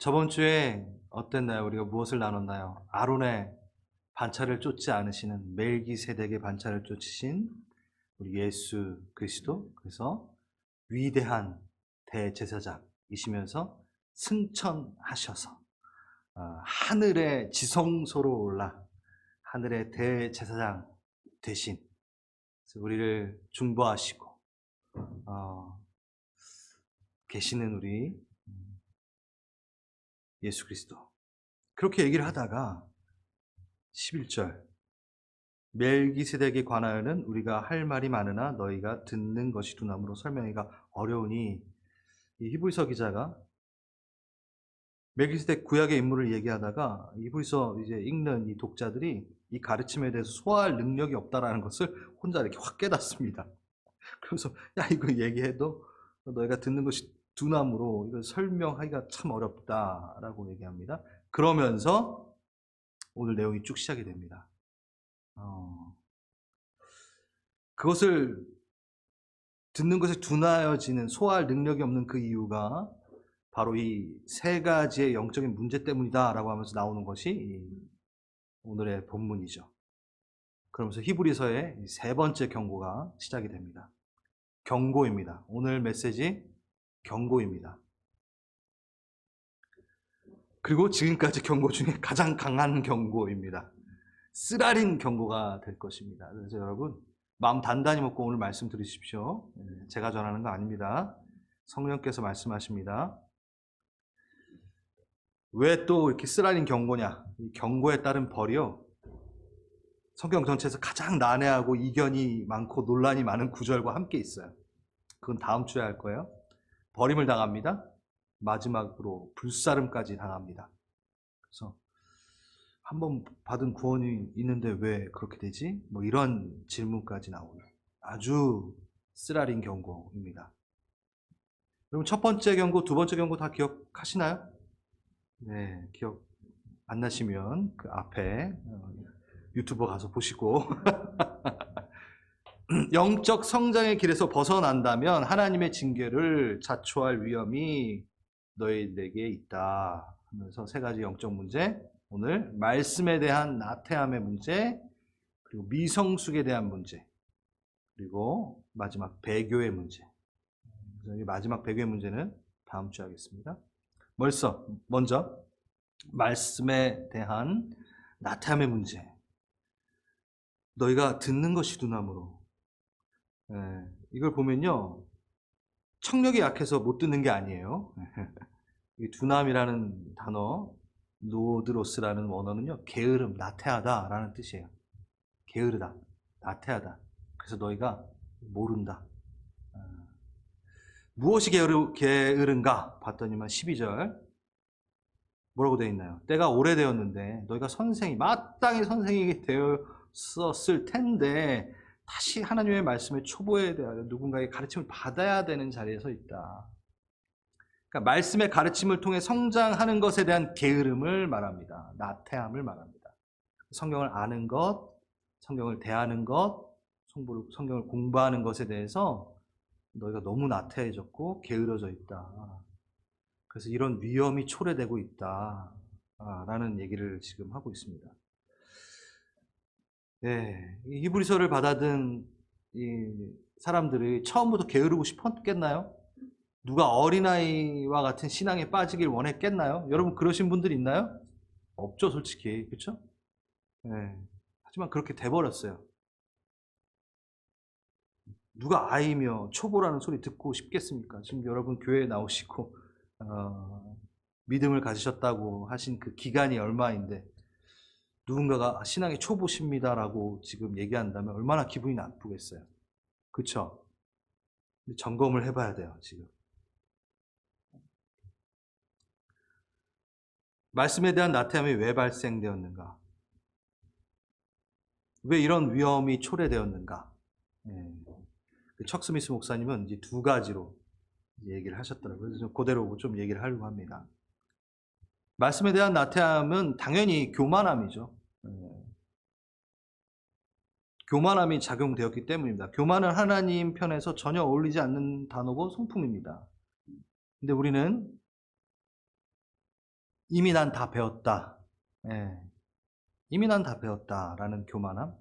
저번 주에 어땠나요? 우리가 무엇을 나눴나요? 아론의 반차를 쫓지 않으시는 멜기세덱의 반차를 쫓으신 우리 예수 그리스도, 그래서 위대한 대제사장이시면서 승천하셔서 하늘의 지성소로 올라 하늘의 대제사장 대신 우리를 중보하시고 어, 계시는 우리 예수 그리스도, 그렇게 얘기를 하다가 11절, 멜기세덱에 관하여는 우리가 할 말이 많으나 너희가 듣는 것이 두나무로 설명하기가 어려우니, 이 히브리서 기자가 멜기세덱 구약의 인물을 얘기하다가 히브리서 이제 읽는 이 독자들이 이 가르침에 대해서 소화할 능력이 없다라는 것을 혼자 이렇게 확 깨닫습니다. 그래서 야, 이거 얘기해도 너희가 듣는 것이 두나무로 이걸 설명하기가 참 어렵다라고 얘기합니다. 그러면서 오늘 내용이 쭉 시작이 됩니다. 그것을 듣는 것에 둔하여지는, 소화할 능력이 없는 그 이유가 바로 이 세 가지의 영적인 문제 때문이다라고 하면서 나오는 것이 오늘의 본문이죠. 그러면서 히브리서의 세 번째 경고가 시작이 됩니다. 경고입니다. 오늘 메시지 경고입니다. 그리고 지금까지 경고 중에 가장 강한 경고입니다. 쓰라린 경고가 될 것입니다. 그래서 여러분, 마음 단단히 먹고 오늘 말씀 들으십시오. 제가 전하는 거 아닙니다. 성령께서 말씀하십니다. 왜 또 이렇게 쓰라린 경고냐? 이 경고에 따른 벌이요, 성경 전체에서 가장 난해하고 이견이 많고 논란이 많은 구절과 함께 있어요. 그건 다음 주에 할 거예요. 버림을 당합니다. 마지막으로 불사름까지 당합니다. 그래서 한번 받은 구원이 있는데 왜 그렇게 되지? 뭐 이런 질문까지 나오는 아주 쓰라린 경고입니다. 여러분, 첫 번째 경고, 두 번째 경고 다 기억하시나요? 네, 기억 안 나시면 그 앞에 유튜버 가서 보시고 영적 성장의 길에서 벗어난다면 하나님의 징계를 자초할 위험이 너희에게 있다 하면서 세 가지 영적 문제, 오늘 말씀에 대한 나태함의 문제, 그리고 미성숙에 대한 문제, 그리고 마지막 배교의 문제. 이 마지막 배교의 문제는 다음 주에 하겠습니다. 먼저 말씀에 대한 나태함의 문제. 너희가 듣는 것이 두나무로. 이걸 보면요, 청력이 약해서 못 듣는 게 아니에요. 이 두남이라는 단어, 노드로스라는 원어는요, 게으름, 나태하다라는 뜻이에요. 게으르다, 나태하다. 그래서 너희가 모른다. 무엇이 게으른가 봤더니만 12절 뭐라고 되어 있나요? 때가 오래되었는데 너희가 마땅히 선생이 되었을 텐데 다시 하나님의 말씀의 초보에 대하여 누군가의 가르침을 받아야 되는 자리에 서 있다. 그러니까 말씀의 가르침을 통해 성장하는 것에 대한 게으름을 말합니다. 나태함을 말합니다. 성경을 아는 것, 성경을 대하는 것, 성경을 공부하는 것에 대해서 너희가 너무 나태해졌고 게으러져 있다. 그래서 이런 위험이 초래되고 있다 라는 얘기를 지금 하고 있습니다. 네, 이 히브리서를 받아든 이 사람들이 처음부터 게으르고 싶었겠나요? 누가 어린아이와 같은 신앙에 빠지길 원했겠나요? 여러분, 그러신 분들 있나요? 없죠, 솔직히. 그렇죠? 네. 하지만 그렇게 돼버렸어요. 누가 아이며 초보라는 소리 듣고 싶겠습니까? 지금 여러분 교회에 나오시고 믿음을 가지셨다고 하신 그 기간이 얼마인데 누군가가 신앙의 초보십니다라고 지금 얘기한다면 얼마나 기분이 나쁘겠어요. 그렇죠? 점검을 해봐야 돼요, 지금. 말씀에 대한 나태함이 왜 발생되었는가? 왜 이런 위험이 초래되었는가? 척 스미스 목사님은 이제 두 가지로 얘기를 하셨더라고요. 그래서 그대로 좀 얘기를 하려고 합니다. 말씀에 대한 나태함은 당연히 교만함이죠. 교만함이 작용되었기 때문입니다. 교만은 하나님 편에서 전혀 어울리지 않는 단어고 성품입니다. 근데 우리는 이미 난 다 배웠다. 예. 이미 난 다 배웠다라는 교만함.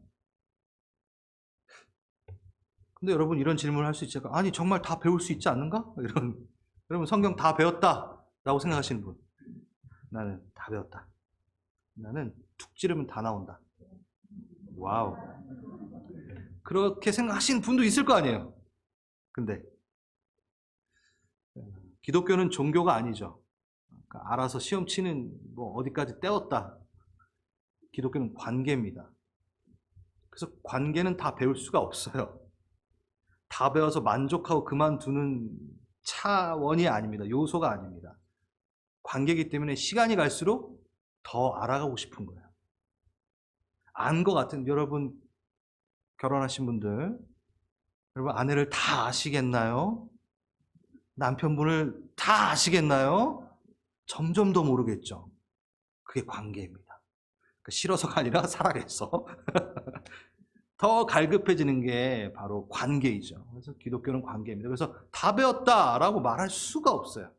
근데 여러분 이런 질문을 할 수 있죠. 아니 정말 다 배울 수 있지 않는가? 여러분 성경 다 배웠다라고 생각하시는 분. 나는 다 배웠다. 나는 툭 찌르면 다 나온다. 와우. 그렇게 생각하시는 분도 있을 거 아니에요. 근데 기독교는 종교가 아니죠. 그러니까 알아서 시험 치는 뭐 어디까지 때웠다. 기독교는 관계입니다. 그래서 관계는 다 배울 수가 없어요. 다 배워서 만족하고 그만두는 차원이 아닙니다. 요소가 아닙니다. 관계이기 때문에 시간이 갈수록 더 알아가고 싶은 거예요. 안 것 같은 여러분 결혼하신 분들 여러분 아내를 다 아시겠나요? 남편분을 다 아시겠나요? 점점 더 모르겠죠. 그게 관계입니다. 싫어서가 아니라 살아겠어. 더 갈급해지는 게 바로 관계이죠. 그래서 기독교는 관계입니다. 그래서 다 배웠다라고 말할 수가 없어요.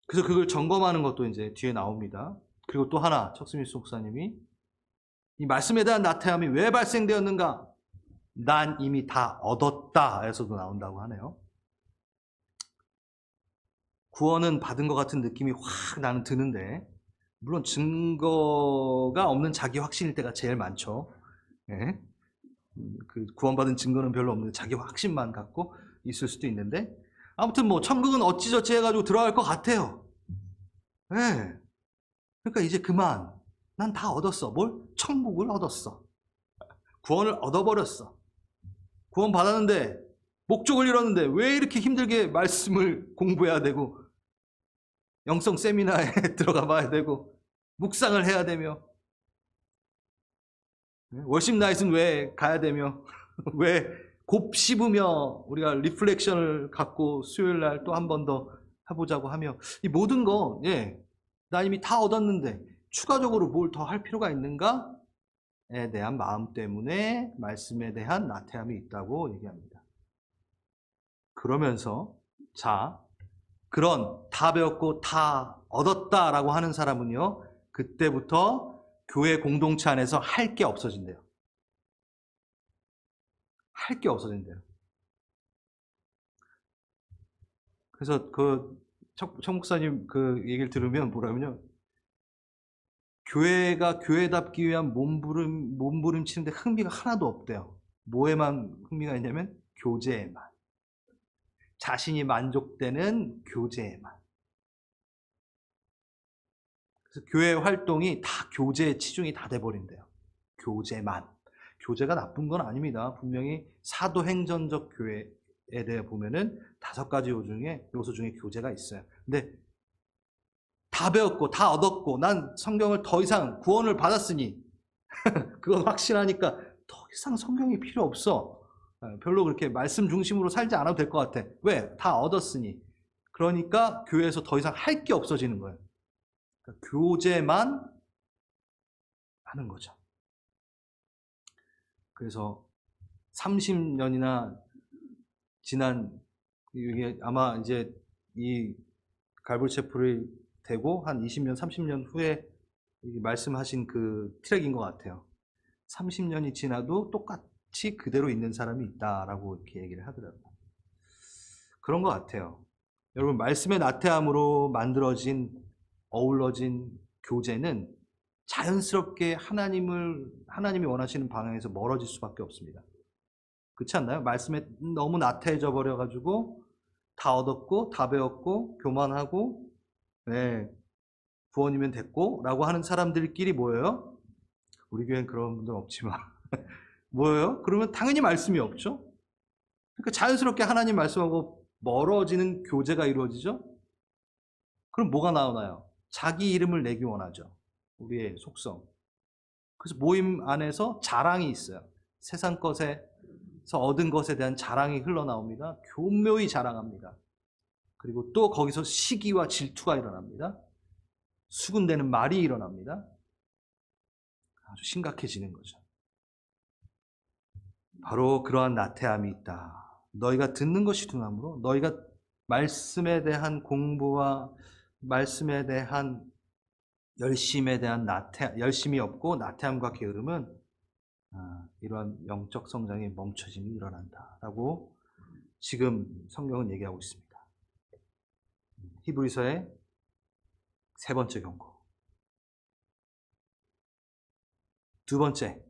그래서 그걸 점검하는 것도 이제 뒤에 나옵니다. 그리고 또 하나, 척스미스 목사님이 이 말씀에 대한 나태함이 왜 발생되었는가? 난 이미 다 얻었다 에서도 나온다고 하네요. 구원은 받은 것 같은 느낌이 확 나는 드는데 물론 증거가 없는 자기 확신일 때가 제일 많죠. 예? 그 구원받은 증거는 별로 없는데 자기 확신만 갖고 있을 수도 있는데 아무튼 뭐 천국은 어찌저찌 해가지고 들어갈 것 같아요. 예. 그러니까 이제 그만. 난 다 얻었어. 뭘? 천국을 얻었어. 구원을 얻어버렸어. 구원 받았는데 목적을 잃었는데 왜 이렇게 힘들게 말씀을 공부해야 되고 영성 세미나에 들어가 봐야 되고 묵상을 해야 되며 월십 나잇은 왜 가야 되며 왜 곱씹으며 우리가 리플렉션을 갖고 수요일 날 또 한 번 더 해보자고 하며 이 모든 거 나 이미 다 얻었는데 추가적으로 뭘 더 할 필요가 있는가에 대한 마음 때문에 말씀에 대한 나태함이 있다고 얘기합니다. 그러면서 자 그런 다 배웠고 다 얻었다라고 하는 사람은요 그때부터 교회 공동체 안에서 할 게 없어진대요. 할 게 없어진대요. 그래서 그 청목사님 그 얘기를 들으면 뭐라면요. 교회가 교회답기 위한 몸부림치는데 흥미가 하나도 없대요. 뭐에만 흥미가 있냐면 교제에만. 자신이 만족되는 교제에만. 그래서 교회 활동이 다 교제에 치중이 다 돼버린대요. 교제만. 교제가 나쁜 건 아닙니다. 분명히 사도행전적 교회에 대해 보면은 5가지 요소 중에 교제가 있어요. 근데 다 배웠고 다 얻었고 난 성경을 더 이상 구원을 받았으니 그건 확신하니까 더 이상 성경이 필요 없어. 별로 그렇게 말씀 중심으로 살지 않아도 될 것 같아. 왜? 다 얻었으니. 그러니까 교회에서 더 이상 할 게 없어지는 거예요. 그러니까 교제만 하는 거죠. 그래서 30년이나 지난 이게 아마 이제 이 갈보체프를 되고 한 20년, 30년 후에 말씀하신 그 트랙인 것 같아요. 30년이 지나도 똑같이 그대로 있는 사람이 있다라고 이렇게 얘기를 하더라고요. 그런 것 같아요. 여러분 말씀의 나태함으로 만들어진 어우러진 교제는 자연스럽게 하나님이 원하시는 방향에서 멀어질 수밖에 없습니다. 그렇지 않나요? 말씀에 너무 나태해져 버려가지고 다 얻었고 다 배웠고 교만하고 구원이면 됐고 라고 하는 사람들끼리 뭐예요? 우리 교회는 그런 분들 없지만 뭐예요? 그러면 당연히 말씀이 없죠. 그러니까 자연스럽게 하나님 말씀하고 멀어지는 교제가 이루어지죠. 그럼 뭐가 나오나요? 자기 이름을 내기 원하죠. 우리의 속성. 그래서 모임 안에서 자랑이 있어요. 세상 것에서 얻은 것에 대한 자랑이 흘러나옵니다. 교묘히 자랑합니다. 그리고 또 거기서 시기와 질투가 일어납니다. 수군대는 말이 일어납니다. 아주 심각해지는 거죠. 바로 그러한 나태함이 있다. 너희가 듣는 것이 둔함으로 너희가 말씀에 대한 공부와 말씀에 대한 열심에 대한 열심이 없고 나태함과 게으름은 이러한 영적 성장의 멈춰짐이 일어난다라고 지금 성경은 얘기하고 있습니다. 히브리서의 세 번째 경고. 두 번째,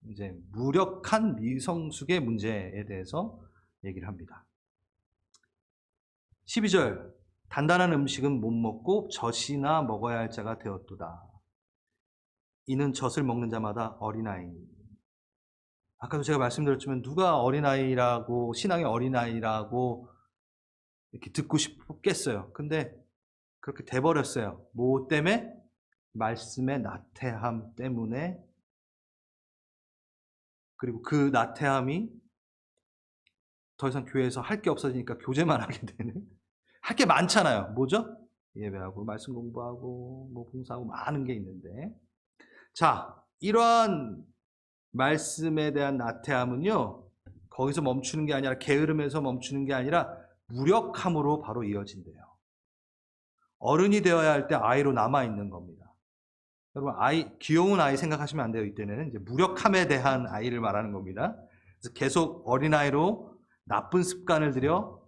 이제 무력한 미성숙의 문제에 대해서 얘기를 합니다. 12절, 단단한 음식은 못 먹고 젖이나 먹어야 할 자가 되었도다. 이는 젖을 먹는 자마다 어린아이. 아까도 제가 말씀드렸지만 누가 어린아이라고, 신앙의 어린아이라고 이렇게 듣고 싶겠어요. 근데 그렇게 돼버렸어요. 뭐 때문에? 말씀의 나태함 때문에. 그리고 그 나태함이 더 이상 교회에서 할 게 없어지니까 교제만 하게 되는. 할 게 많잖아요. 뭐죠? 예배하고 말씀 공부하고 뭐 봉사하고 많은 게 있는데. 자, 이러한 말씀에 대한 나태함은요, 거기서 멈추는 게 아니라, 게으름에서 멈추는 게 아니라 무력함으로 바로 이어진대요. 어른이 되어야 할 때 아이로 남아있는 겁니다. 여러분, 귀여운 아이 생각하시면 안 돼요. 이때는 이제 무력함에 대한 아이를 말하는 겁니다. 그래서 계속 어린아이로 나쁜 습관을 들여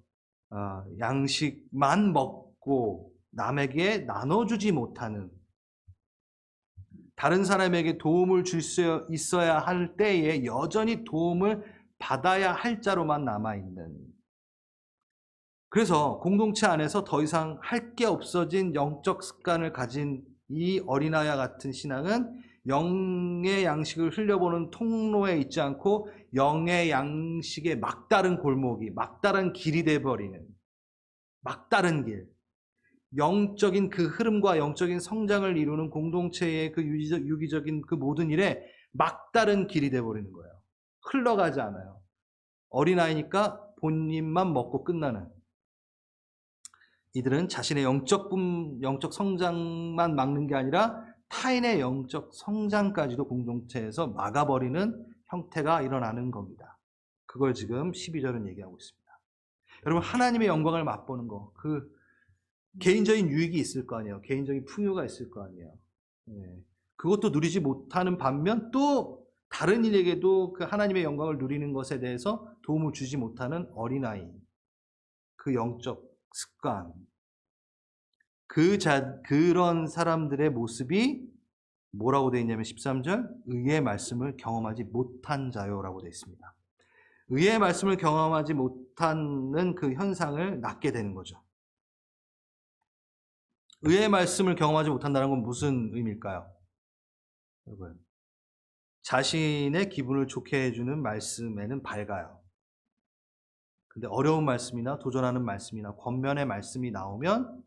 양식만 먹고 남에게 나눠주지 못하는, 다른 사람에게 도움을 줄 수 있어야 할 때에 여전히 도움을 받아야 할 자로만 남아있는, 그래서 공동체 안에서 더 이상 할 게 없어진 영적 습관을 가진 이 어린아이와 같은 신앙은 영의 양식을 흘려보는 통로에 있지 않고 영의 양식의 막다른 골목이, 막다른 길이 돼버리는, 막다른 길, 영적인 그 흐름과 영적인 성장을 이루는 공동체의 그 유기적인 그 모든 일에 막다른 길이 돼버리는 거예요. 흘러가지 않아요. 어린아이니까 본인만 먹고 끝나는. 이들은 자신의 영적 성장만 막는 게 아니라 타인의 영적 성장까지도 공동체에서 막아버리는 형태가 일어나는 겁니다. 그걸 지금 12절은 얘기하고 있습니다. 여러분, 하나님의 영광을 맛보는 거, 그 개인적인 유익이 있을 거 아니에요. 개인적인 풍요가 있을 거 아니에요. 그것도 누리지 못하는 반면 또 다른 이에게도 그 하나님의 영광을 누리는 것에 대해서 도움을 주지 못하는 어린아이, 그 영적 습관, 그런 사람들의 모습이 뭐라고 되어 있냐면 13절, 의의 말씀을 경험하지 못한 자요라고 되어 있습니다. 의의 말씀을 경험하지 못하는 그 현상을 낳게 되는 거죠. 의의 말씀을 경험하지 못한다는 건 무슨 의미일까요? 여러분, 자신의 기분을 좋게 해주는 말씀에는 밝아요. 근데 어려운 말씀이나 도전하는 말씀이나 권면의 말씀이 나오면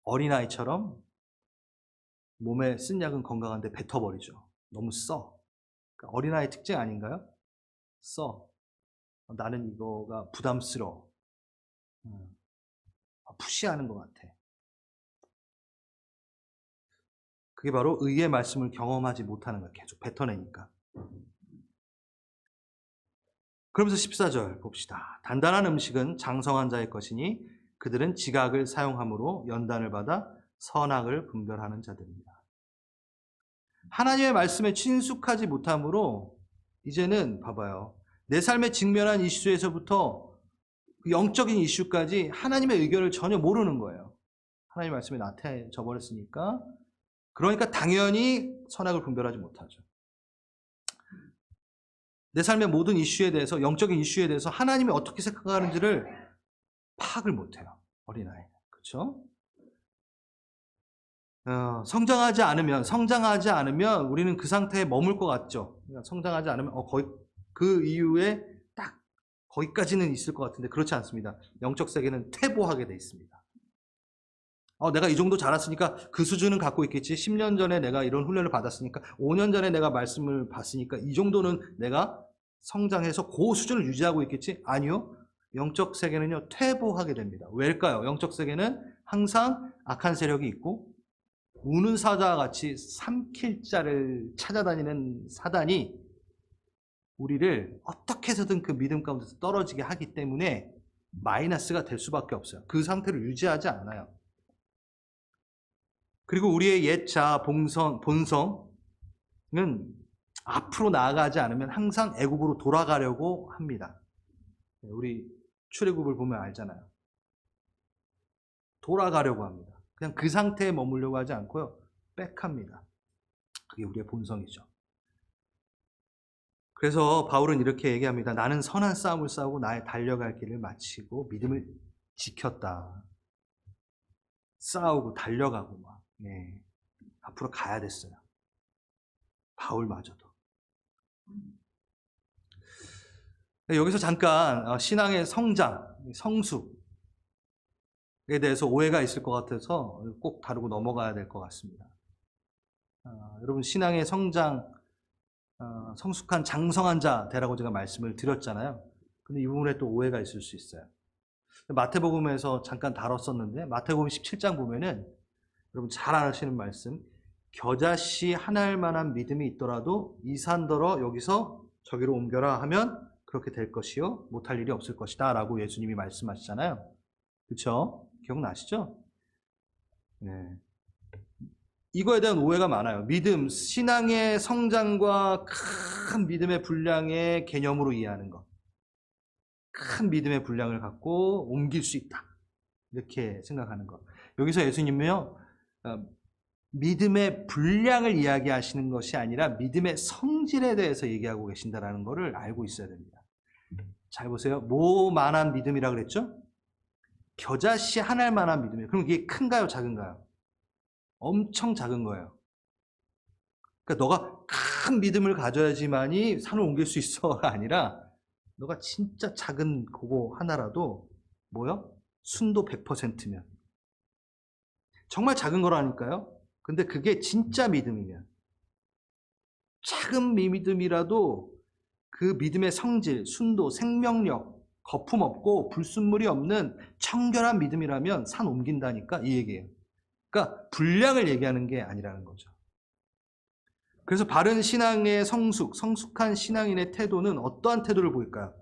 어린아이처럼 몸에 쓴 약은 건강한데 뱉어버리죠. 너무 써. 그러니까 어린아이 특징 아닌가요? 써. 나는 이거가 부담스러워. 푸시하는 것 같아. 그게 바로 의의 말씀을 경험하지 못하는 거예요. 계속 뱉어내니까. 그러면서 14절 봅시다. 단단한 음식은 장성한 자의 것이니 그들은 지각을 사용함으로 연단을 받아 선악을 분별하는 자들입니다. 하나님의 말씀에 친숙하지 못함으로 이제는 봐봐요. 내 삶에 직면한 이슈에서부터 영적인 이슈까지 하나님의 의견을 전혀 모르는 거예요. 하나님의 말씀에 나태해져 버렸으니까. 그러니까 당연히 선악을 분별하지 못하죠. 내 삶의 모든 이슈에 대해서, 영적인 이슈에 대해서 하나님이 어떻게 생각하는지를 파악을 못해요. 어린아이는. 그렇죠? 성장하지 않으면 우리는 그 상태에 머물 것 같죠. 그러니까 성장하지 않으면 거의 그 이후에 딱 거기까지는 있을 것 같은데 그렇지 않습니다. 영적 세계는 퇴보하게 돼 있습니다. 내가 이 정도 자랐으니까 그 수준은 갖고 있겠지. 10년 전에 내가 이런 훈련을 받았으니까, 5년 전에 내가 말씀을 봤으니까 이 정도는 내가 성장해서 그 수준을 유지하고 있겠지. 아니요. 영적 세계는요, 퇴보하게 됩니다. 왜일까요? 영적 세계는 항상 악한 세력이 있고 우는 사자와 같이 삼킬 자를 찾아다니는 사단이 우리를 어떻게 해서든 그 믿음 가운데서 떨어지게 하기 때문에 마이너스가 될 수밖에 없어요. 그 상태를 유지하지 않아요. 그리고 우리의 옛자 본성은 앞으로 나아가지 않으면 항상 애굽으로 돌아가려고 합니다. 우리 출애굽을 보면 알잖아요. 돌아가려고 합니다. 그냥 그 상태에 머물려고 하지 않고요. 백합니다. 그게 우리의 본성이죠. 그래서 바울은 이렇게 얘기합니다. 나는 선한 싸움을 싸우고 나의 달려갈 길을 마치고 믿음을 지켰다. 싸우고 달려가고 막 앞으로 가야 됐어요. 바울마저도. 여기서 잠깐 신앙의 성장, 성숙에 대해서 오해가 있을 것 같아서 꼭 다루고 넘어가야 될 것 같습니다. 여러분 신앙의 성장, 성숙한 장성한 자 되라고 제가 말씀을 드렸잖아요. 근데 이 부분에 또 오해가 있을 수 있어요. 마태복음에서 잠깐 다뤘었는데 마태복음 17장 보면은 여러분 잘 아시는 말씀, 겨자씨 하나일 만한 믿음이 있더라도 이 산더러 여기서 저기로 옮겨라 하면 그렇게 될 것이요 못할 일이 없을 것이다 라고 예수님이 말씀하시잖아요. 그렇죠? 기억나시죠? 네. 이거에 대한 오해가 많아요. 믿음, 신앙의 성장과 큰 믿음의 분량의 개념으로 이해하는 것. 큰 믿음의 분량을 갖고 옮길 수 있다. 이렇게 생각하는 것. 여기서 예수님은요, 믿음의 분량을 이야기하시는 것이 아니라 믿음의 성질에 대해서 얘기하고 계신다는 것을 알고 있어야 됩니다. 잘 보세요. 뭐만한 믿음이라 그랬죠? 겨자씨 하나일 만한 믿음이에요. 그럼 이게 큰가요, 작은가요? 엄청 작은 거예요. 그러니까 너가 큰 믿음을 가져야지만이 산을 옮길 수 있어가 아니라 너가 진짜 작은 그거 하나라도 뭐요? 순도 100%면 정말 작은 거라니까요. 근데 그게 진짜 믿음이면 작은 믿음이라도 그 믿음의 성질, 순도, 생명력, 거품 없고 불순물이 없는 청결한 믿음이라면 산 옮긴다니까 이 얘기예요. 그러니까 분량을 얘기하는 게 아니라는 거죠. 그래서 바른 신앙의 성숙한 신앙인의 태도는 어떠한 태도를 보일까요?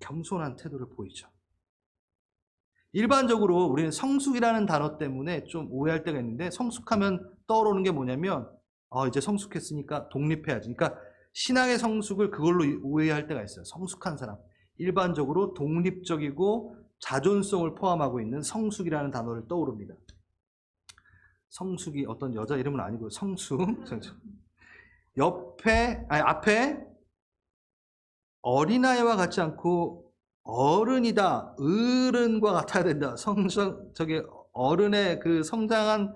겸손한 태도를 보이죠. 일반적으로 우리는 성숙이라는 단어 때문에 좀 오해할 때가 있는데 성숙하면 떠오르는 게 뭐냐면 이제 성숙했으니까 독립해야지. 그러니까 신앙의 성숙을 그걸로 오해할 때가 있어요. 성숙한 사람. 일반적으로 독립적이고 자존성을 포함하고 있는 성숙이라는 단어를 떠오릅니다. 성숙이 어떤 여자 이름은 아니고요. 성숙. 앞에 어린아이와 같지 않고 어른이다, 어른과 같아야 된다. 저기 어른의 그 성장한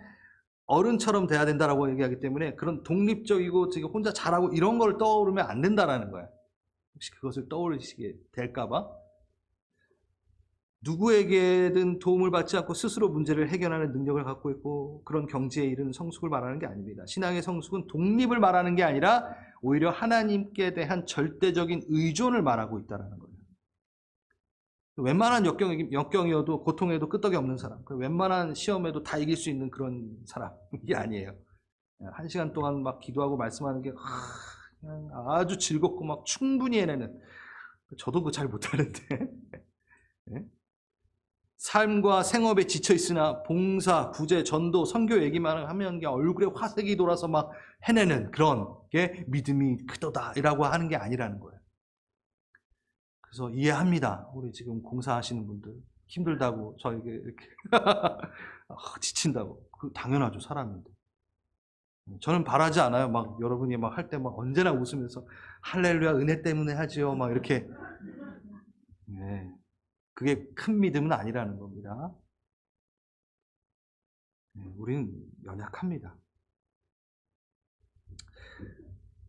어른처럼 돼야 된다라고 얘기하기 때문에 그런 독립적이고 지금 혼자 잘하고 이런 걸 떠오르면 안 된다라는 거예요. 혹시 그것을 떠올리시게 될까봐 누구에게든 도움을 받지 않고 스스로 문제를 해결하는 능력을 갖고 있고 그런 경지에 이르는 성숙을 말하는 게 아닙니다. 신앙의 성숙은 독립을 말하는 게 아니라 오히려 하나님께 대한 절대적인 의존을 말하고 있다는 거예요. 웬만한 역경이어도 고통에도 끄떡이 없는 사람, 웬만한 시험에도 다 이길 수 있는 그런 사람이 아니에요. 1시간 동안 막 기도하고 말씀하는 게 그냥 아주 즐겁고 막 충분히 해내는, 저도 그거 잘 못하는데 네? 삶과 생업에 지쳐 있으나 봉사, 구제, 전도, 선교 얘기만 하면 얼굴에 화색이 돌아서 막 해내는 그런 게 믿음이 크도다라고 하는 게 아니라는 거예요. 그래서 이해합니다. 우리 지금 공사하시는 분들 힘들다고 저에게 이렇게 지친다고. 당연하죠, 사람인데. 저는 바라지 않아요. 막 여러분이 막 할 때 막 언제나 웃으면서 할렐루야 은혜 때문에 하지요. 막 이렇게. 네. 그게 큰 믿음은 아니라는 겁니다. 네, 우리는 연약합니다.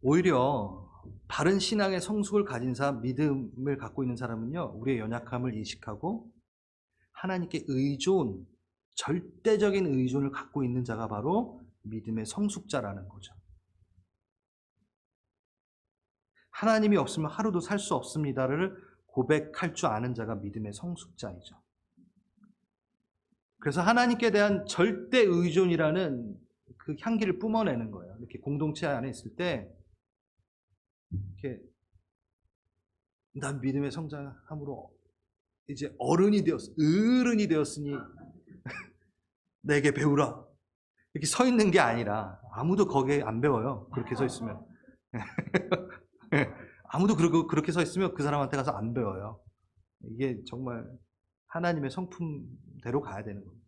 오히려 바른 신앙의 성숙을 가진 사람, 믿음을 갖고 있는 사람은요, 우리의 연약함을 인식하고 하나님께 의존, 절대적인 의존을 갖고 있는 자가 바로 믿음의 성숙자라는 거죠. 하나님이 없으면 하루도 살 수 없습니다를 고백할 줄 아는 자가 믿음의 성숙자이죠. 그래서 하나님께 대한 절대 의존이라는 그 향기를 뿜어내는 거예요. 이렇게 공동체 안에 있을 때 이렇게 난 믿음의 성장함으로 이제 어른이 되었으니 내게 배우라. 이렇게 서 있는 게 아니라 아무도 거기에 안 배워요. 그렇게 서 있으면. 아무도 그렇게 서 있으면 그 사람한테 가서 안 배워요. 이게 정말 하나님의 성품대로 가야 되는 겁니다.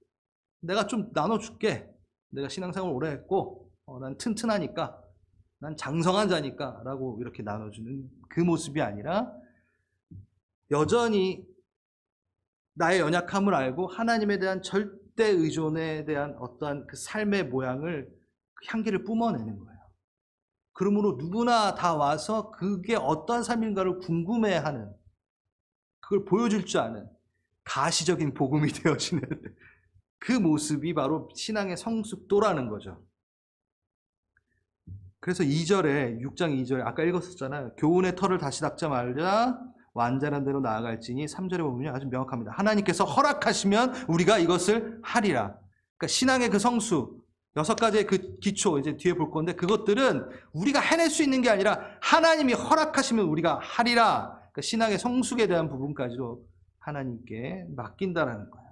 내가 좀 나눠줄게. 내가 신앙생활 오래 했고 난 튼튼하니까, 난 장성한 자니까 라고 이렇게 나눠주는 그 모습이 아니라 여전히 나의 연약함을 알고 하나님에 대한 절대 의존에 대한 어떠한 그 삶의 모양을, 그 향기를 뿜어내는 거예요. 그러므로 누구나 다 와서 그게 어떤 삶인가를 궁금해하는, 그걸 보여줄 줄 아는 가시적인 복음이 되어지는 그 모습이 바로 신앙의 성숙도라는 거죠. 그래서 2절에 6장 2절 아까 읽었었잖아요. 교훈의 털을 다시 닦자 말자 완전한 대로 나아갈지니 3절에 보면 아주 명확합니다. 하나님께서 허락하시면 우리가 이것을 하리라. 그러니까 신앙의 그 성수 6가지의 그 기초 이제 뒤에 볼 건데, 그것들은 우리가 해낼 수 있는 게 아니라 하나님이 허락하시면 우리가 하리라. 그러니까 신앙의 성숙에 대한 부분까지도 하나님께 맡긴다라는 거예요.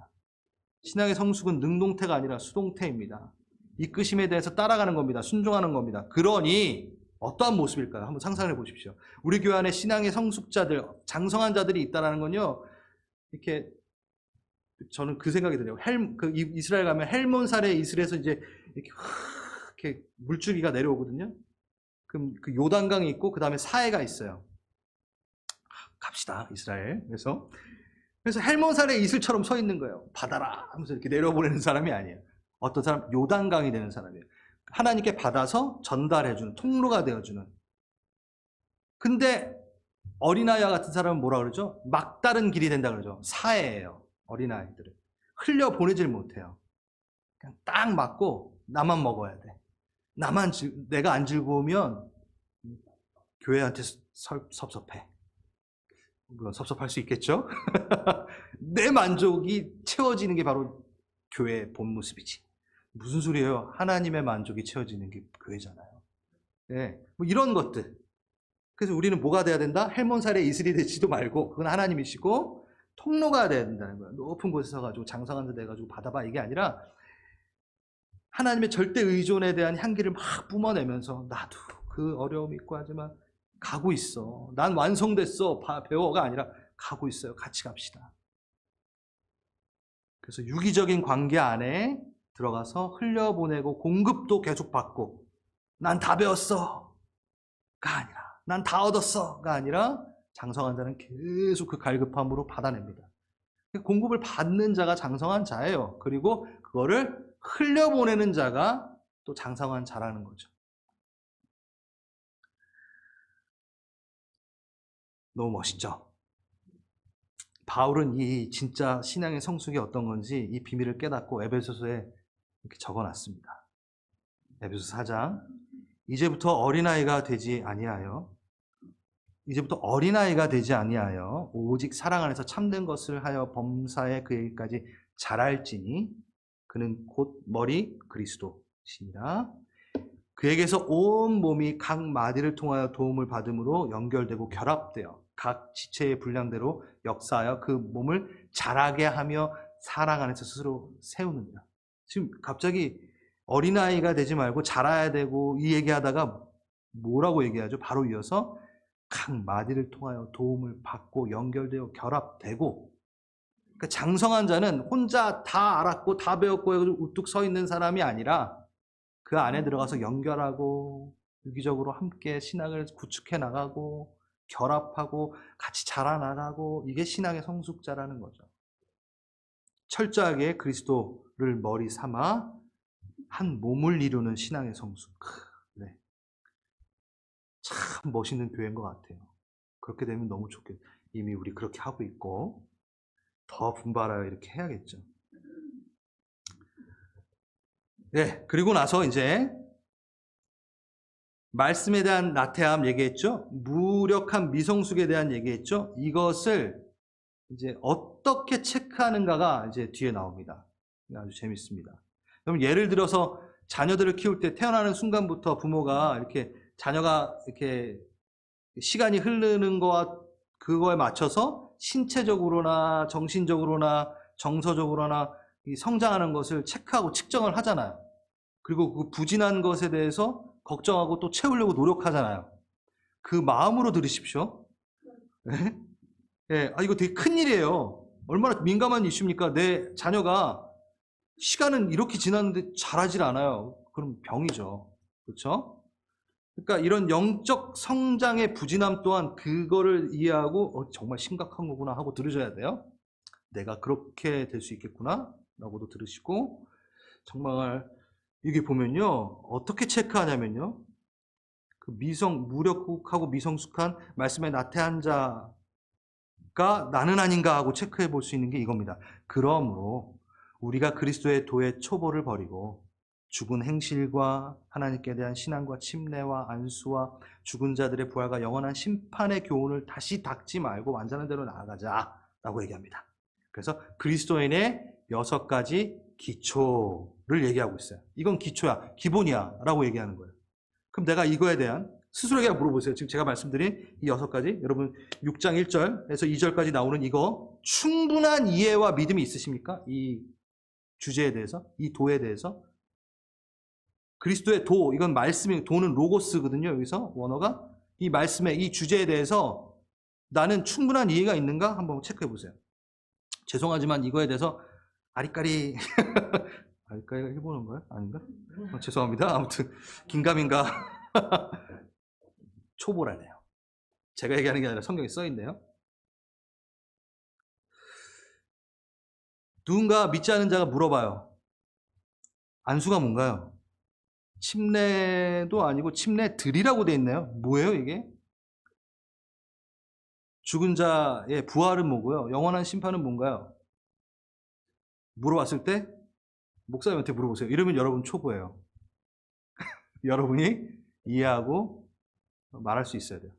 신앙의 성숙은 능동태가 아니라 수동태입니다. 이끄심에 대해서 따라가는 겁니다. 순종하는 겁니다. 그러니 어떠한 모습일까요? 한번 상상해 보십시오. 우리 교회 안에 신앙의 성숙자들, 장성한 자들이 있다는 건요, 이렇게 저는 그 생각이 들어요. 이스라엘 가면 헬몬산의 이슬에서 이제 이렇게 물줄기가 내려오거든요. 그럼 그 요단강이 있고 그 다음에 사해가 있어요. 갑시다, 이스라엘. 그래서 헬몬산의 이슬처럼 서 있는 거예요. 받아라 하면서 이렇게 내려보내는 사람이 아니에요. 어떤 사람, 요단강이 되는 사람이에요. 하나님께 받아서 전달해주는, 통로가 되어주는. 근데 어린아이와 같은 사람은 뭐라 그러죠? 막다른 길이 된다 그러죠. 사해예요. 어린아이들은 흘려보내질 못해요. 그냥 딱 맞고 나만 먹어야 돼. 내가 안 즐거우면 교회한테 섭섭해. 물론 섭섭할 수 있겠죠. 내 만족이 채워지는 게 바로 교회의 본 모습이지. 무슨 소리예요? 하나님의 만족이 채워지는 게 교회잖아요. 네, 뭐 이런 것들. 그래서 우리는 뭐가 돼야 된다? 헬몬살의 이슬이 되지도 말고, 그건 하나님이시고 통로가 돼야 된다는 거예요. 높은 곳에 서가지고 장성한 데 돼가지고 받아봐, 이게 아니라 하나님의 절대 의존에 대한 향기를 막 뿜어내면서 나도 그 어려움이 있고 하지만 가고 있어. 난 완성됐어. 배워가 아니라 가고 있어요. 같이 갑시다. 그래서 유기적인 관계 안에 들어가서 흘려보내고 공급도 계속 받고, 난 다 배웠어가 아니라, 난 다 얻었어가 아니라, 장성한 자는 계속 그 갈급함으로 받아냅니다. 공급을 받는 자가 장성한 자예요. 그리고 그거를 흘려보내는 자가 또 장성한 자라는 거죠. 너무 멋있죠? 바울은 이 진짜 신앙의 성숙이 어떤 건지 이 비밀을 깨닫고 에베소서에 이렇게 적어놨습니다. 에베소서 4장. 이제부터 어린아이가 되지 아니하여 오직 사랑 안에서 참된 것을 하여 범사에 그에게까지 자랄지니 그는 곧 머리 그리스도시니라. 그에게서 온 몸이 각 마디를 통하여 도움을 받음으로 연결되고 결합되어 각 지체의 분량대로 역사하여 그 몸을 자라게 하며 사랑 안에서 스스로 세우느니라. 지금 갑자기 어린아이가 되지 말고 자라야 되고 이 얘기하다가 뭐라고 얘기하죠? 바로 이어서 각 마디를 통하여 도움을 받고 연결되어 결합되고. 그러니까 장성한 자는 혼자 다 알았고 다 배웠고 우뚝 서 있는 사람이 아니라 그 안에 들어가서 연결하고 유기적으로 함께 신앙을 구축해 나가고 결합하고 같이 자라나가고, 이게 신앙의 성숙자라는 거죠. 철저하게 그리스도를 머리 삼아 한 몸을 이루는 신앙의 성숙. 네. 참 멋있는 교회인 것 같아요. 그렇게 되면 너무 좋겠어요. 이미 우리 그렇게 하고 있고 더 분발하여 이렇게 해야겠죠. 네, 그리고 나서 이제 말씀에 대한 나태함 얘기했죠. 무력한 미성숙에 대한 얘기했죠. 이것을 이제 어떻게 체크하는가가 이제 뒤에 나옵니다. 아주 재밌습니다. 그럼 예를 들어서 자녀들을 키울 때 태어나는 순간부터 부모가 이렇게 자녀가 이렇게 시간이 흐르는 거와 그거에 맞춰서 신체적으로나 정신적으로나 정서적으로나 이 성장하는 것을 체크하고 측정을 하잖아요. 그리고 그 부진한 것에 대해서 걱정하고 또 채우려고 노력하잖아요. 그 마음으로 들으십시오. 네? 예, 이거 되게 큰 일이에요. 얼마나 민감한 이슈입니까? 내 자녀가 시간은 이렇게 지났는데 잘하질 않아요. 그럼 병이죠. 그렇죠? 그러니까 이런 영적 성장의 부진함 또한 그거를 이해하고 정말 심각한 거구나 하고 들으셔야 돼요. 내가 그렇게 될 수 있겠구나 라고도 들으시고, 정말 이게 보면요 어떻게 체크하냐면요, 그 무력하고 미성숙한 말씀에 나태한 자가 나는 아닌가 하고 체크해 볼 수 있는 게 이겁니다. 그러므로 우리가 그리스도의 도의 초보를 버리고 죽은 행실과 하나님께 대한 신앙과 침례와 안수와 죽은 자들의 부활과 영원한 심판의 교훈을 다시 닦지 말고 완전한 대로 나아가자라고 얘기합니다. 그래서 그리스도인의 6가지 기초를 얘기하고 있어요. 이건 기초야, 기본이야 라고 얘기하는 거예요. 그럼 내가 이거에 대한 스스로에게 물어보세요. 지금 제가 말씀드린 이 6가지, 여러분 6장 1절에서 2절까지 나오는 이거 충분한 이해와 믿음이 있으십니까? 이 주제에 대해서, 이 도에 대해서. 그리스도의 도, 이건 말씀이, 도는 로고스거든요. 여기서 원어가. 이 말씀의 이 주제에 대해서 나는 충분한 이해가 있는가? 한번 체크해 보세요. 죄송하지만 이거에 대해서 아리까리 아리까리가 해보는 거야? 아닌가? 죄송합니다. 아무튼 긴가민가 초보라네요. 제가 얘기하는 게 아니라 성경에 써 있네요. 누군가 믿지 않은 자가 물어봐요. 안수가 뭔가요? 침례도 아니고 침례들이라고 돼 있네요. 뭐예요 이게? 죽은 자의 부활은 뭐고요? 영원한 심판은 뭔가요? 물어봤을 때 목사님한테 물어보세요. 이러면 여러분 초보예요. 여러분이 이해하고 말할 수 있어야 돼요.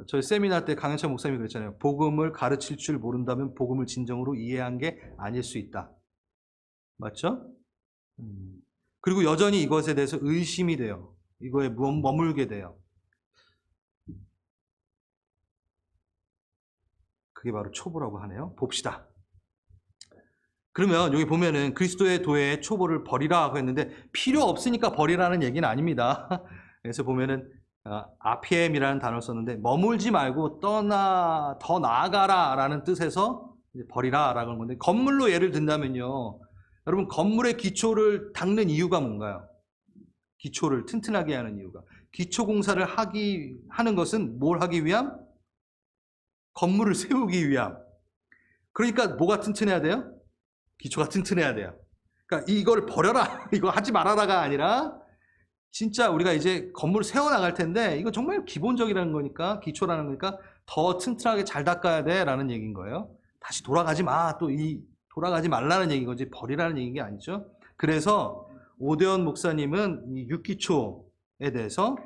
저희 세미나 때 강현철 목사님이 그랬잖아요. 복음을 가르칠 줄 모른다면 복음을 진정으로 이해한 게 아닐 수 있다. 맞죠? 그리고 여전히 이것에 대해서 의심이 돼요. 이거에 머물게 돼요. 그게 바로 초보라고 하네요. 봅시다. 그러면 여기 보면은 그리스도의 도의 초보를 버리라고 했는데 필요 없으니까 버리라는 얘기는 아닙니다. 그래서 보면은 아피엠이라는 단어를 썼는데 머물지 말고 더 나아가라 라는 뜻에서 버리라 라는 건데, 건물로 예를 든다면요, 여러분 건물의 기초를 닦는 이유가 뭔가요? 기초를 튼튼하게 하는 이유가, 기초 공사를 하는 것은 뭘 하기 위함? 건물을 세우기 위함. 그러니까 뭐가 튼튼해야 돼요? 기초가 튼튼해야 돼요. 그러니까 이걸 버려라, 이거 하지 말아라가 아니라 진짜 우리가 이제 건물을 세워나갈 텐데 이거 정말 기본적이라는 거니까, 기초라는 거니까 더 튼튼하게 잘 닦아야 돼 라는 얘기인 거예요. 다시 돌아가지 마, 또 돌아가지 말라는 얘기인 거지 버리라는 얘기인 게 아니죠. 그래서 오대원 목사님은 이 6기초에 대해서,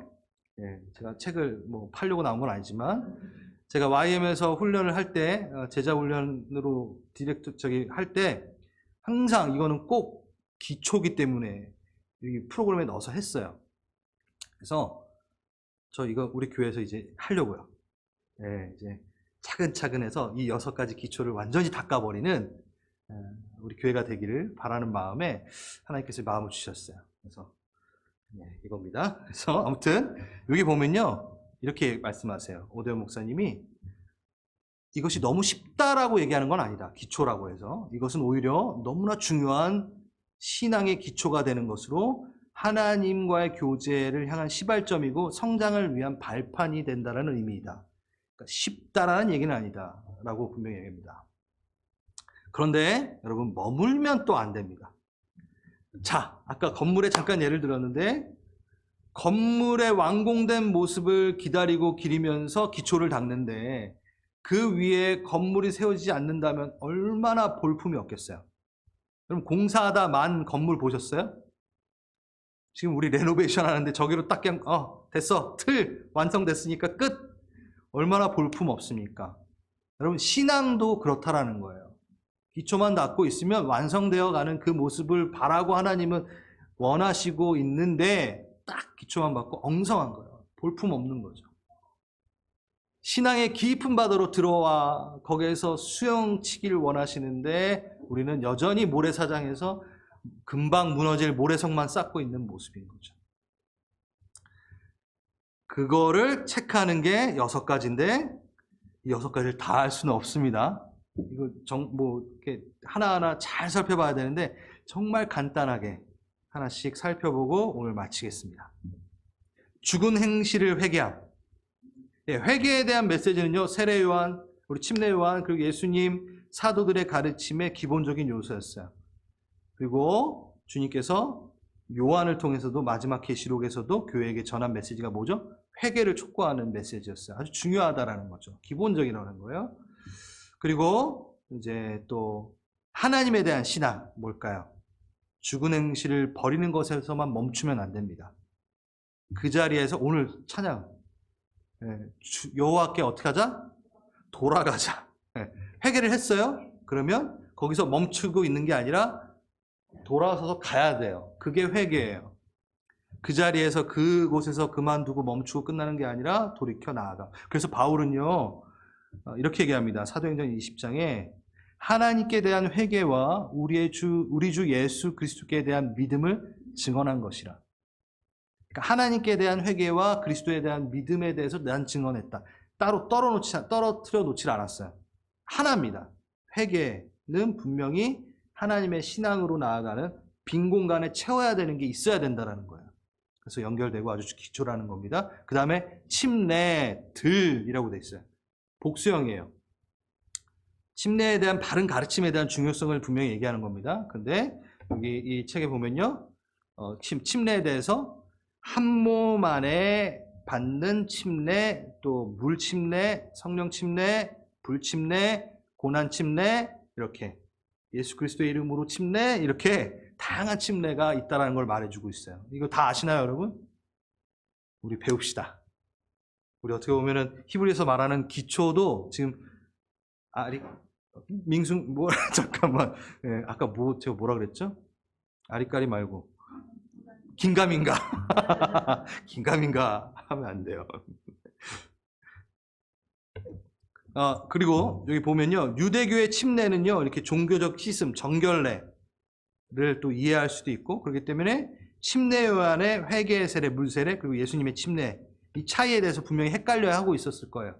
제가 책을 뭐 팔려고 나온 건 아니지만 제가 YM에서 훈련을 할 때, 제자 훈련으로 할 때 항상 이거는 꼭 기초기 때문에 이 프로그램에 넣어서 했어요. 그래서 저 이거 우리 교회에서 이제 하려고요. 이제 차근차근 해서 이 6가지 기초를 완전히 닦아버리는 우리 교회가 되기를 바라는 마음에 하나님께서 마음을 주셨어요. 그래서 이겁니다. 그래서 아무튼 여기 보면요 이렇게 말씀하세요. 오대원 목사님이 이것이 너무 쉽다라고 얘기하는 건 아니다. 기초라고 해서 이것은 오히려 너무나 중요한 신앙의 기초가 되는 것으로 하나님과의 교제를 향한 시발점이고 성장을 위한 발판이 된다는 의미이다. 그러니까 쉽다라는 얘기는 아니다 라고 분명히 얘기합니다. 그런데 여러분 머물면 또 안 됩니다. 자, 아까 건물에 잠깐 예를 들었는데 건물의 완공된 모습을 기다리고 기리면서 기초를 닦는데 그 위에 건물이 세워지지 않는다면 얼마나 볼품이 없겠어요. 여러분 공사하다 만 건물 보셨어요? 지금 우리 레노베이션 하는데 저기로 딱 그냥 됐어, 틀 완성됐으니까 끝. 얼마나 볼품 없습니까? 여러분 신앙도 그렇다라는 거예요. 기초만 닦고 있으면 완성되어 가는 그 모습을 바라고 하나님은 원하시고 있는데 딱 기초만 받고 엉성한 거예요. 볼품 없는 거죠. 신앙의 깊은 바다로 들어와 거기에서 수영치기를 원하시는데 우리는 여전히 모래사장에서 금방 무너질 모래성만 쌓고 있는 모습인 거죠. 그거를 체크하는 게 6가지인데 이 6가지를 다 할 수는 없습니다. 이거 이렇게 하나하나 잘 살펴봐야 되는데 정말 간단하게 하나씩 살펴보고 오늘 마치겠습니다. 죽은 행실을 회개함. 회개에 대한 메시지는요, 세례 요한, 우리 침례 요한, 그리고 예수님, 사도들의 가르침의 기본적인 요소였어요. 그리고 주님께서 요한을 통해서도 마지막 계시록에서도 교회에게 전한 메시지가 뭐죠? 회개를 촉구하는 메시지였어요. 아주 중요하다라는 거죠. 기본적이라는 거예요. 그리고 이제 또 하나님에 대한 신앙 뭘까요? 죽은 행실을 버리는 것에서만 멈추면 안 됩니다. 그 자리에서 오늘 찬양 여호와께 어떻게 하자? 돌아가자. 회개를 했어요? 그러면 거기서 멈추고 있는 게 아니라 돌아서서 가야 돼요. 그게 회개예요. 그 자리에서 그곳에서 그만두고 멈추고 끝나는 게 아니라 돌이켜 나아가. 그래서 바울은요 이렇게 얘기합니다. 사도행전 20장에 하나님께 대한 회개와 우리 주 예수 그리스도께 대한 믿음을 증언한 것이라. 그러니까 하나님께 대한 회개와 그리스도에 대한 믿음에 대해서 난 증언했다. 따로 떨어뜨려 놓지 않았어요. 하나입니다. 회개는 분명히 하나님의 신앙으로 나아가는 빈 공간에 채워야 되는 게 있어야 된다는 거예요. 그래서 연결되고 아주 기초라는 겁니다. 그 다음에 침례들이라고 돼 있어요. 복수형이에요. 침례에 대한 바른 가르침에 대한 중요성을 분명히 얘기하는 겁니다. 근데 여기 이 책에 보면요, 침례에 대해서 한 몸 안에 받는 침례, 또 물 침례, 성령 침례, 불 침례, 고난 침례, 이렇게 예수 그리스도의 이름으로 침례, 이렇게 다양한 침례가 있다는 걸 말해주고 있어요. 이거 다 아시나요, 여러분? 우리 배웁시다. 우리 어떻게 보면은 히브리에서 말하는 기초도 지금 민숭 잠깐만. 아까 제가 뭐라 그랬죠? 아리까리 말고 긴가민가. 긴가민가 하면 안 돼요. 그리고 여기 보면요, 유대교의 침례는요 이렇게 종교적 시슴, 정결례를 또 이해할 수도 있고, 그렇기 때문에 침례 요한의 회개 세례, 물 세례, 그리고 예수님의 침례, 이 차이에 대해서 분명히 헷갈려야 하고 있었을 거예요.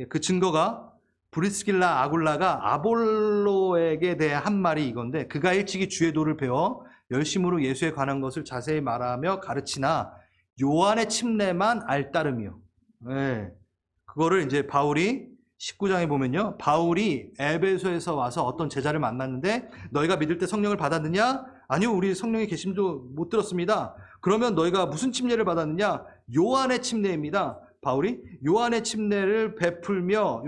그 증거가 브리스길라 아굴라가 아볼로에게 대해 한 말이 이건데, 그가 일찍이 주의 도를 배워 열심으로 예수에 관한 것을 자세히 말하며 가르치나 요한의 침례만 알따름이요. 네. 그거를 이제 바울이 19장에 보면요, 바울이 에베소에서 와서 어떤 제자를 만났는데 너희가 믿을 때 성령을 받았느냐? 아니요, 우리 성령의 계심도 못 들었습니다. 그러면 너희가 무슨 침례를 받았느냐? 요한의 침례입니다. 바울이 요한의 침례를 베풀며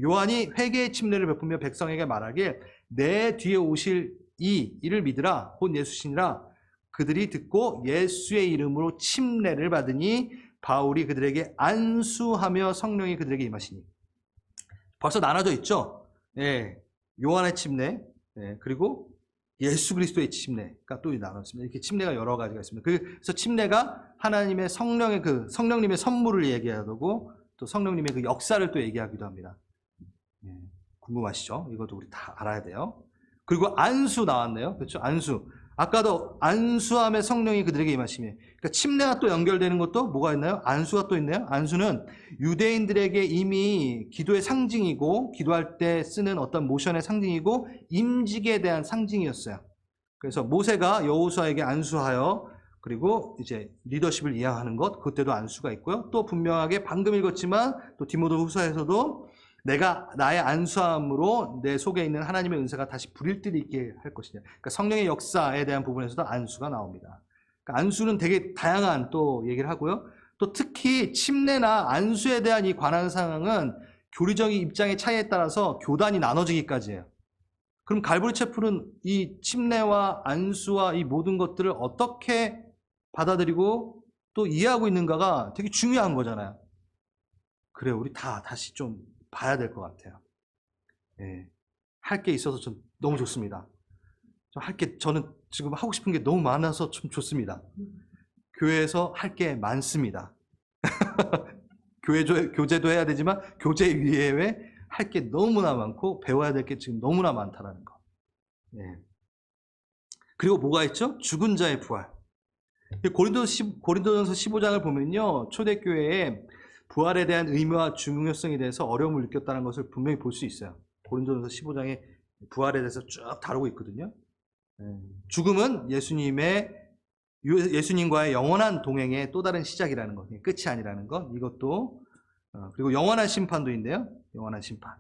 요한이 회개의 침례를 베풀며 백성에게 말하길 내 뒤에 오실 이를 믿으라 곧 예수시니라. 그들이 듣고 예수의 이름으로 침례를 받으니 바울이 그들에게 안수하며 성령이 그들에게 임하시니. 벌써 나눠져 있죠. 요한의 침례, 그리고 예수 그리스도의 침례가 또 나눴습니다. 이렇게 침례가 여러 가지가 있습니다. 그래서 침례가 하나님의 성령님의 선물을 얘기하고 또 성령님의 그 역사를 또 얘기하기도 합니다. 궁금하시죠? 이것도 우리 다 알아야 돼요. 그리고 안수 나왔네요. 그렇죠? 안수. 아까도 안수함에 성령이 그들에게 임하시며. 그러니까 침례가 또 연결되는 것도 뭐가 있나요? 안수가 또 있네요. 안수는 유대인들에게 이미 기도의 상징이고, 기도할 때 쓰는 어떤 모션의 상징이고, 임직에 대한 상징이었어요. 그래서 모세가 여호수아에게 안수하여, 그리고 이제 리더십을 이양하는 것, 그때도 안수가 있고요. 또 분명하게 방금 읽었지만 또 디모데후서에서도 내가 나의 안수함으로 내 속에 있는 하나님의 은사가 다시 불일 듯 있게 할 것이냐. 그러니까 성령의 역사에 대한 부분에서도 안수가 나옵니다. 그러니까 안수는 되게 다양한 또 얘기를 하고요. 또 특히 침례나 안수에 대한 이 관한 상황은 교리적인 입장의 차이에 따라서 교단이 나눠지기까지 해요. 그럼 갈보리 채플은 이 침례와 안수와 이 모든 것들을 어떻게 받아들이고 또 이해하고 있는가가 되게 중요한 거잖아요. 그래요. 우리 다시 좀 봐야 될 것 같아요. 할 게 있어서 좀 너무 좋습니다. 저는 지금 하고 싶은 게 너무 많아서 좀 좋습니다. 교회에서 할 게 많습니다. 교제도 해야 되지만 교제 이외에 할 게 너무나 많고 배워야 될 게 지금 너무나 많다라는 거. 예. 그리고 뭐가 있죠? 죽은 자의 부활. 고린도전서 15장을 보면요, 초대교회에 부활에 대한 의미와 중요성에 대해서 어려움을 느꼈다는 것을 분명히 볼 수 있어요. 고린도전서 15장에 부활에 대해서 쭉 다루고 있거든요. 죽음은 예수님과의 영원한 동행의 또 다른 시작이라는 것, 끝이 아니라는 것, 이것도. 그리고 영원한 심판도 있는데요. 영원한 심판.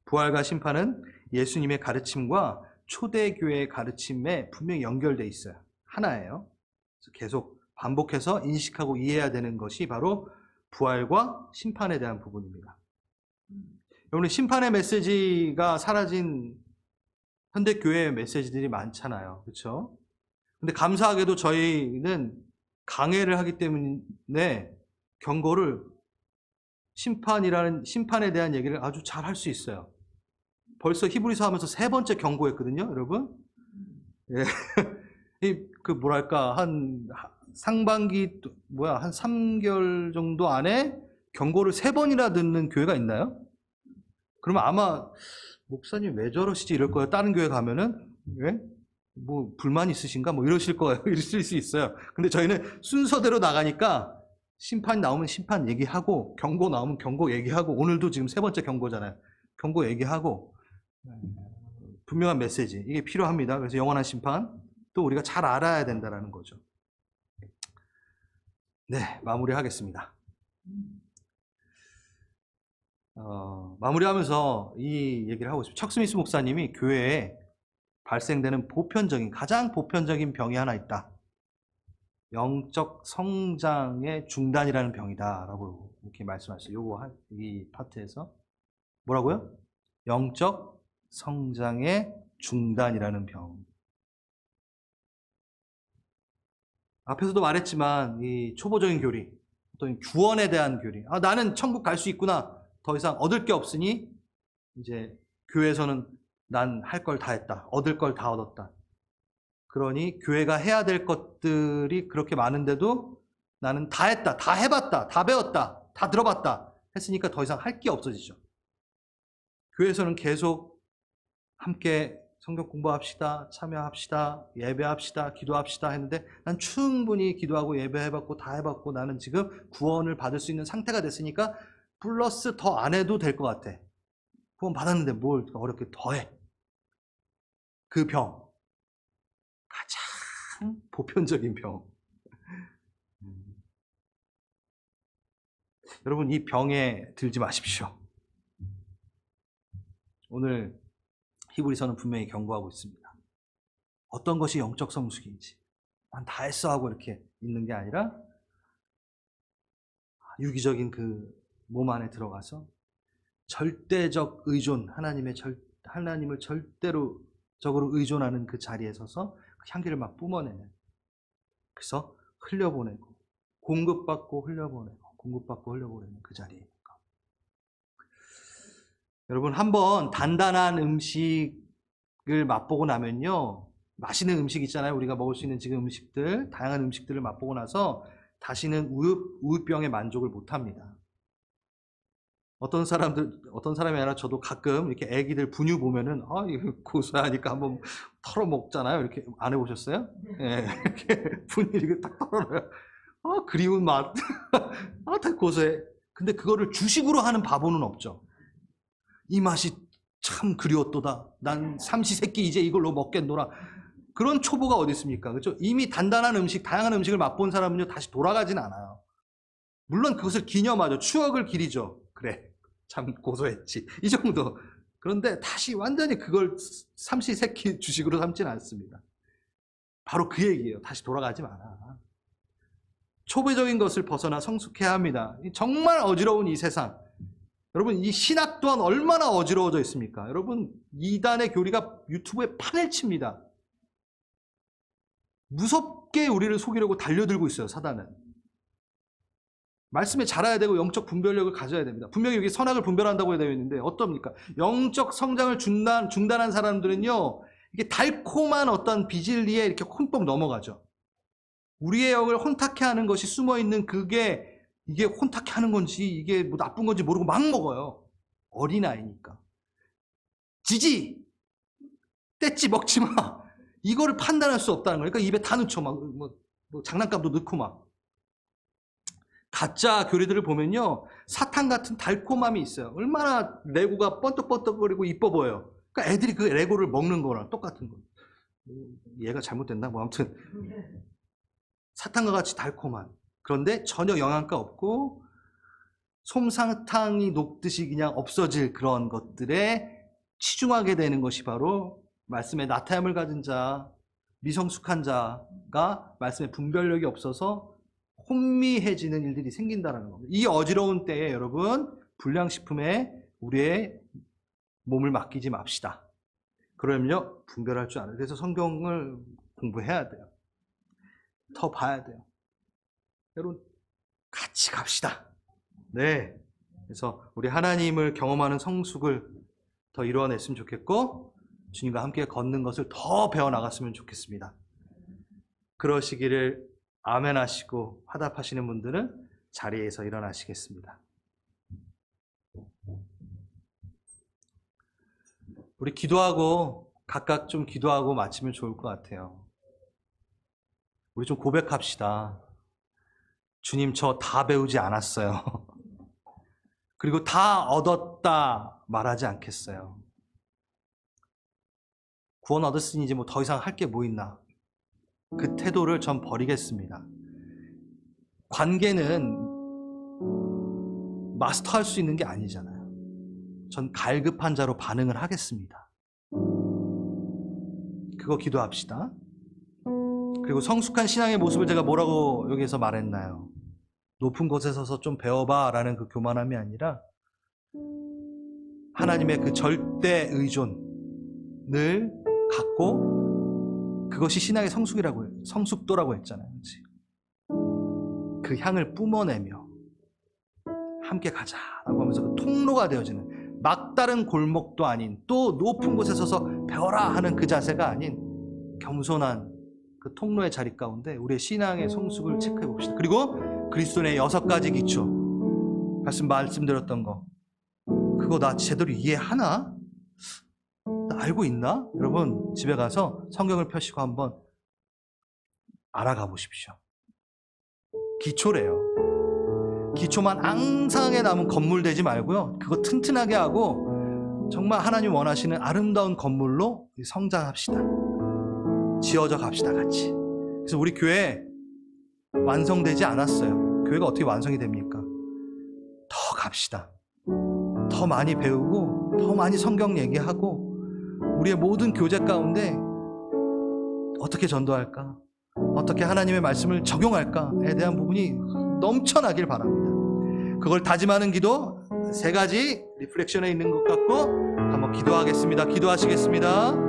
부활과 심판은 예수님의 가르침과 초대교회의 가르침에 분명히 연결되어 있어요. 하나예요. 그래서 계속 반복해서 인식하고 이해해야 되는 것이 바로 부활과 심판에 대한 부분입니다. 여러분, 심판의 메시지가 사라진 현대교회의 메시지들이 많잖아요. 그렇죠? 근데 감사하게도 저희는 강해를 하기 때문에 경고를 심판에 대한 얘기를 아주 잘 할 수 있어요. 벌써 히브리서 하면서 3번째 경고했거든요, 여러분. 예. 한 상반기, 한 3개월 정도 안에 경고를 3번이나 듣는 교회가 있나요? 그러면 아마, 목사님 왜 저러시지? 이럴 거예요. 다른 교회 가면은, 왜? 뭐, 불만 있으신가? 뭐 이러실 거예요. 이러실 수 있어요. 근데 저희는 순서대로 나가니까, 심판 나오면 심판 얘기하고, 경고 나오면 경고 얘기하고, 오늘도 지금 3번째 경고잖아요. 경고 얘기하고, 분명한 메시지, 이게 필요합니다. 그래서 영원한 심판, 또 우리가 잘 알아야 된다는 거죠. 네, 마무리하겠습니다. 마무리하면서 이 얘기를 하고 싶어요. 척 스미스 목사님이 교회에 발생되는 가장 보편적인 병이 하나 있다. 영적 성장의 중단이라는 병이다라고 이렇게 말씀하셨어요. 이 파트에서 뭐라고요? 영적 성장의 중단이라는 병. 앞에서도 말했지만 이 초보적인 교리, 어떤 구원에 대한 교리. 나는 천국 갈 수 있구나. 더 이상 얻을 게 없으니 이제 교회에서는 난 할 걸 다 했다. 얻을 걸 다 얻었다. 그러니 교회가 해야 될 것들이 그렇게 많은데도 나는 다 했다, 다 해봤다, 다 배웠다, 다 들어봤다 했으니까 더 이상 할 게 없어지죠. 교회에서는 계속 함께 성경 공부합시다, 참여합시다, 예배합시다, 기도합시다 했는데 난 충분히 기도하고 예배해봤고 다 해봤고 나는 지금 구원을 받을 수 있는 상태가 됐으니까 플러스 더 안 해도 될 것 같아. 구원 받았는데 뭘 어렵게 더 해. 그 병. 가장 보편적인 병. 여러분, 이 병에 들지 마십시오. 오늘 히브리서는 분명히 경고하고 있습니다. 어떤 것이 영적 성숙인지, 난 다 했어 하고 이렇게 있는 게 아니라 유기적인 그 몸 안에 들어가서 절대적 의존, 하나님을 절대적으로 의존하는 그 자리에 서서 그 향기를 막 뿜어내는, 그래서 흘려보내고 공급받고 흘려보내는 그 자리에. 여러분, 한번 단단한 음식을 맛보고 나면요, 맛있는 음식 있잖아요. 우리가 먹을 수 있는 지금 음식들, 다양한 음식들을 맛보고 나서 다시는 우유병에 만족을 못합니다. 어떤 사람이 아니라 저도 가끔 이렇게 애기들 분유 보면은 이거 고소하니까 한번 털어 먹잖아요. 이렇게 안 해보셨어요? 예, 이렇게 분유 이렇게 딱 털어놔요. 그리운 맛. 다 고소해. 근데 그거를 주식으로 하는 바보는 없죠. 이 맛이 참 그리웠도다. 난 삼시세끼 이제 이걸로 먹겠노라. 그런 초보가 어디 있습니까? 그렇죠? 이미 단단한 음식, 다양한 음식을 맛본 사람은요, 다시 돌아가진 않아요. 물론 그것을 기념하죠. 추억을 기리죠. 그래, 참 고소했지. 이 정도. 그런데 다시 완전히 그걸 삼시세끼 주식으로 삼지는 않습니다. 바로 그 얘기예요. 다시 돌아가지 마라. 초보적인 것을 벗어나 성숙해야 합니다. 정말 어지러운 이 세상. 여러분, 이 신학 또한 얼마나 어지러워져 있습니까? 여러분, 이단의 교리가 유튜브에 판을 칩니다. 무섭게 우리를 속이려고 달려들고 있어요, 사단은. 말씀에 자라야 되고 영적 분별력을 가져야 됩니다. 분명히 여기 선악을 분별한다고 되어 있는데 어떻습니까? 영적 성장을 중단한 사람들은요, 이게 달콤한 어떤 비질리에 이렇게 흠뻑 넘어가죠. 우리의 영을 혼탁해 하는 것이 숨어 있는 그게 이게 혼탁해 하는 건지 이게 뭐 나쁜 건지 모르고 막 먹어요. 어린아이니까. 지지! 뗐지 먹지 마. 이거를 판단할 수 없다는 거예요. 그러니까 입에 다 넣죠. 뭐 장난감도 넣고 막. 가짜 교리들을 보면요. 사탕 같은 달콤함이 있어요. 얼마나 레고가 번떡번떡거리고 이뻐 보여요. 그러니까 애들이 그 레고를 먹는 거랑 똑같은 거예요. 얘가 잘못됐나? 뭐 아무튼 사탕과 같이 달콤한. 그런데 전혀 영양가 없고 솜사탕이 녹듯이 그냥 없어질 그런 것들에 치중하게 되는 것이 바로 말씀에 나타함을 가진 자, 미성숙한 자가 말씀에 분별력이 없어서 혼미해지는 일들이 생긴다는 겁니다. 이 어지러운 때에 여러분 불량식품에 우리의 몸을 맡기지 맙시다. 그러면요 분별할 줄 알아요. 그래서 성경을 공부해야 돼요. 더 봐야 돼요. 여러분 같이 갑시다. 네. 그래서 우리 하나님을 경험하는 성숙을 더 이루어냈으면 좋겠고 주님과 함께 걷는 것을 더 배워나갔으면 좋겠습니다. 그러시기를 아멘 하시고 화답하시는 분들은 자리에서 일어나시겠습니다. 우리 기도하고 각각 좀 기도하고 마치면 좋을 것 같아요. 우리 좀 고백합시다. 주님, 저 다 배우지 않았어요. 그리고 다 얻었다 말하지 않겠어요. 구원 얻었으니 이제 뭐 더 이상 할 게 뭐 있나. 그 태도를 전 버리겠습니다. 관계는 마스터할 수 있는 게 아니잖아요. 전 갈급한 자로 반응을 하겠습니다. 그거 기도합시다. 그리고 성숙한 신앙의 모습을 제가 뭐라고 여기서 말했나요? 높은 곳에 서서 좀 배워봐 라는 그 교만함이 아니라 하나님의 그 절대 의존을 갖고 그것이 신앙의 성숙도라고 했잖아요. 그렇지? 그 향을 뿜어내며 함께 가자라고 하면서 그 통로가 되어지는 막다른 골목도 아닌 또 높은 곳에 서서 배워라 하는 그 자세가 아닌 겸손한 그 통로의 자리 가운데 우리의 신앙의 성숙을 체크해 봅시다. 그리고 그리스도의 6가지 기초 말씀드렸던 거 그거 나 제대로 이해하나? 나 알고 있나? 여러분 집에 가서 성경을 펴시고 한번 알아가 보십시오. 기초래요. 기초만 앙상하게 남은 건물 되지 말고요. 그거 튼튼하게 하고 정말 하나님 원하시는 아름다운 건물로 성장합시다. 지어져 갑시다 같이. 그래서 우리 교회 완성되지 않았어요. 교회가 어떻게 완성이 됩니까? 더 갑시다. 더 많이 배우고 더 많이 성경 얘기하고 우리의 모든 교제 가운데 어떻게 전도할까? 어떻게 하나님의 말씀을 적용할까에 대한 부분이 넘쳐나길 바랍니다. 그걸 다짐하는 기도 3가지 리플렉션에 있는 것 같고 한번 기도하겠습니다. 기도하시겠습니다.